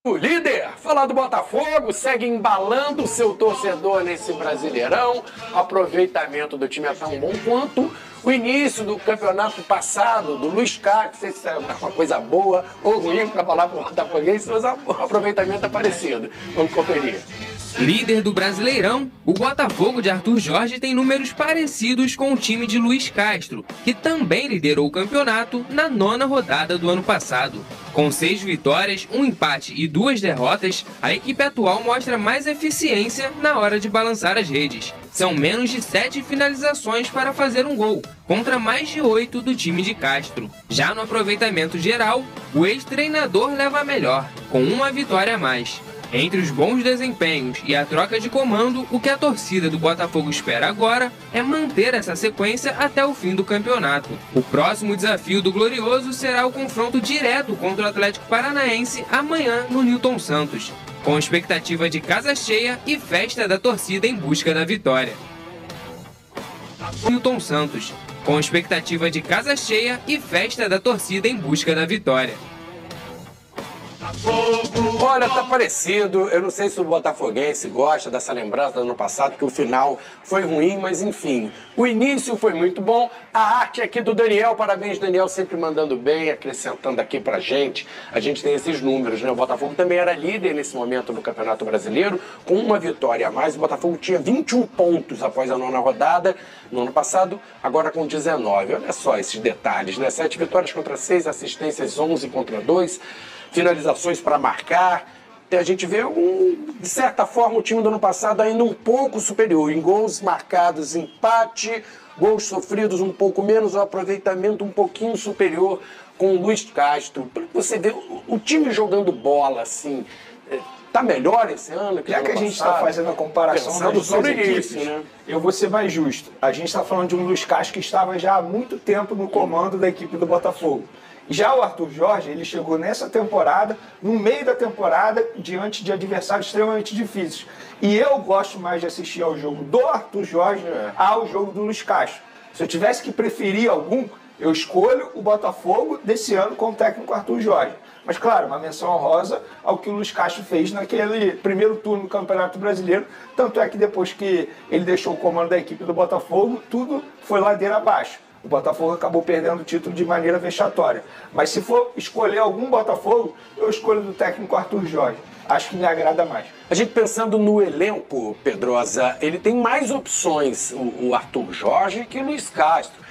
O líder, falar do Botafogo, segue embalando o seu torcedor nesse Brasileirão. O aproveitamento do time é tão bom quanto o início do campeonato passado, do Luiz Castro. Não sei se é uma coisa boa ou ruim para falar para o botafoguense, mas o aproveitamento é parecido. Vamos conferir. Líder do Brasileirão, o Botafogo de Arthur Jorge tem números parecidos com o time de Luiz Castro, que também liderou o campeonato na 9ª rodada do ano passado. Com 6 vitórias, 1 empate e 2 derrotas, a equipe atual mostra mais eficiência na hora de balançar as redes. São menos de 7 finalizações para fazer um gol, contra mais de 8 do time de Castro. Já no aproveitamento geral, o ex-treinador leva a melhor, com 1 vitória a mais. Entre os bons desempenhos e a troca de comando, o que a torcida do Botafogo espera agora é manter essa sequência até o fim do campeonato. O próximo desafio do Glorioso será o confronto direto contra o Atlético Paranaense amanhã no Newton Santos, com expectativa de casa cheia e festa da torcida em busca da vitória. Newton Santos, com expectativa de casa cheia e festa da torcida em busca da vitória. Olha, tá parecido. Eu não sei se o botafoguense gosta dessa lembrança do ano passado, que o final foi ruim, mas enfim. O início foi muito bom. A arte aqui do Daniel, parabéns, Daniel, sempre mandando bem, acrescentando aqui pra gente. A gente tem esses números, né? O Botafogo também era líder nesse momento no Campeonato Brasileiro, com 1 vitória a mais. O Botafogo tinha 21 pontos após a 9ª rodada no ano passado, agora com 19. Olha só esses detalhes, né? 7 vitórias contra 6, assistências 11 contra 2. Finalizações para marcar. A gente vê, de certa forma, o time do ano passado ainda um pouco superior. Em gols marcados, empate, gols sofridos um pouco menos, o aproveitamento um pouquinho superior com o Luiz Castro. Você vê o time jogando bola, assim, tá melhor esse ano? Já que a gente está fazendo a comparação das duas equipes, né? Eu vou ser mais justo. A gente está falando de um Luiz Castro que estava já há muito tempo no comando da equipe do Botafogo. Já o Arthur Jorge, ele chegou nessa temporada, no meio da temporada, diante de adversários extremamente difíceis. E eu gosto mais de assistir ao jogo do Arthur Jorge ao jogo do Luiz Castro. Se eu tivesse que preferir algum, eu escolho o Botafogo desse ano com o técnico Arthur Jorge. Mas, claro, uma menção honrosa ao que o Luiz Castro fez naquele primeiro turno do Campeonato Brasileiro. Tanto é que depois que ele deixou o comando da equipe do Botafogo, tudo foi ladeira abaixo. O Botafogo acabou perdendo o título de maneira vexatória. Mas se for escolher algum Botafogo, eu escolho do técnico Arthur Jorge. Acho que me agrada mais. A gente pensando no elenco, Pedrosa, ele tem mais opções, o Arthur Jorge, que o Luiz Castro.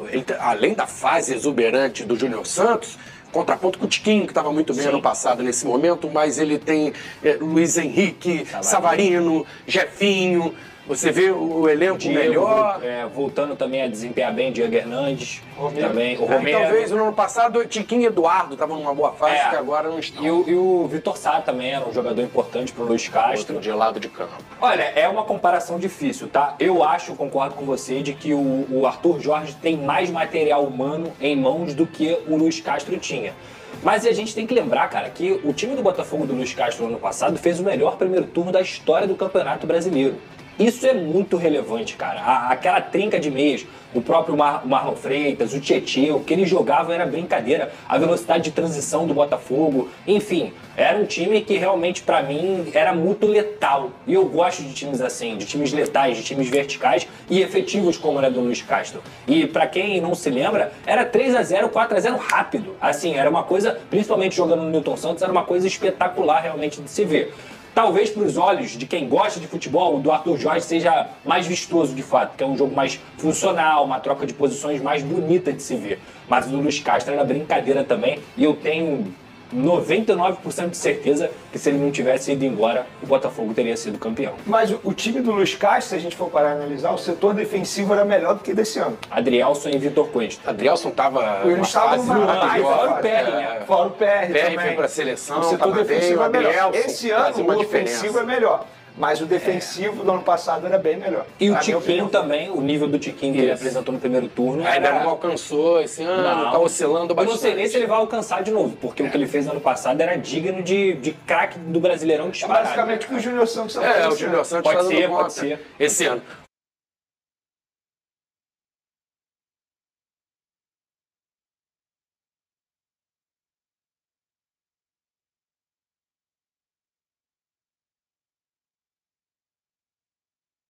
Ele, além da fase exuberante do Júnior Santos, contraponto com o Tiquinho, que estava muito bem ano passado nesse momento, mas ele tem Luiz Henrique, Savarino, Jefinho. Você vê o elenco Diego, melhor. Voltando também a desempenhar bem, Diego Hernandes. Também, o Romero. Talvez no ano passado o Tiquinho e Eduardo estavam numa boa fase, que agora não estão. E o Vitor Sá também era um jogador importante para o Luiz Castro. Outro de lado de campo. Olha, é uma comparação difícil, tá? Eu acho, concordo com você, de que o Arthur Jorge tem mais material humano em mãos do que o Luiz Castro tinha. Mas a gente tem que lembrar, cara, que o time do Botafogo do Luiz Castro no ano passado fez o melhor primeiro turno da história do Campeonato Brasileiro. Isso é muito relevante, cara. Aquela trinca de meias, o próprio Marlon Freitas, o Tietê, o que eles jogavam era brincadeira. A velocidade de transição do Botafogo, enfim, era um time que realmente, pra mim, era muito letal. E eu gosto de times assim, de times letais, de times verticais e efetivos como era do Luiz Castro. E pra quem não se lembra, era 3-0, 4-0 rápido. Assim, era uma coisa, principalmente jogando no Newton Santos, era uma coisa espetacular realmente de se ver. Talvez para os olhos de quem gosta de futebol, o do Arthur Jorge seja mais vistoso de fato, que é um jogo mais funcional, uma troca de posições mais bonita de se ver. Mas o do Luiz Castro era brincadeira também, e eu tenho 99% de certeza que se ele não tivesse ido embora, o Botafogo teria sido campeão. Mas o time do Luiz Castro, se a gente for parar a analisar, o setor defensivo era melhor do que desse ano. Adrielson e Vitor Cuesta. Adrielson estava Ele estava fora o PR, né? Fora o PR também. foi para a seleção, o setor defensivo é melhor. Adrielson, Esse ano o ofensivo é melhor. Mas o defensivo do ano passado era bem melhor. E o Tiquinho também, o nível do Tiquinho que ele apresentou no primeiro turno. Ainda não alcançou esse ano, tá oscilando bastante. Eu não sei nem se ele vai alcançar de novo, porque o que ele fez no ano passado era digno de craque do Brasileirão disparado. Basicamente o que o Júnior Santos está fazendo. O Júnior Santos pode ser. Esse ano.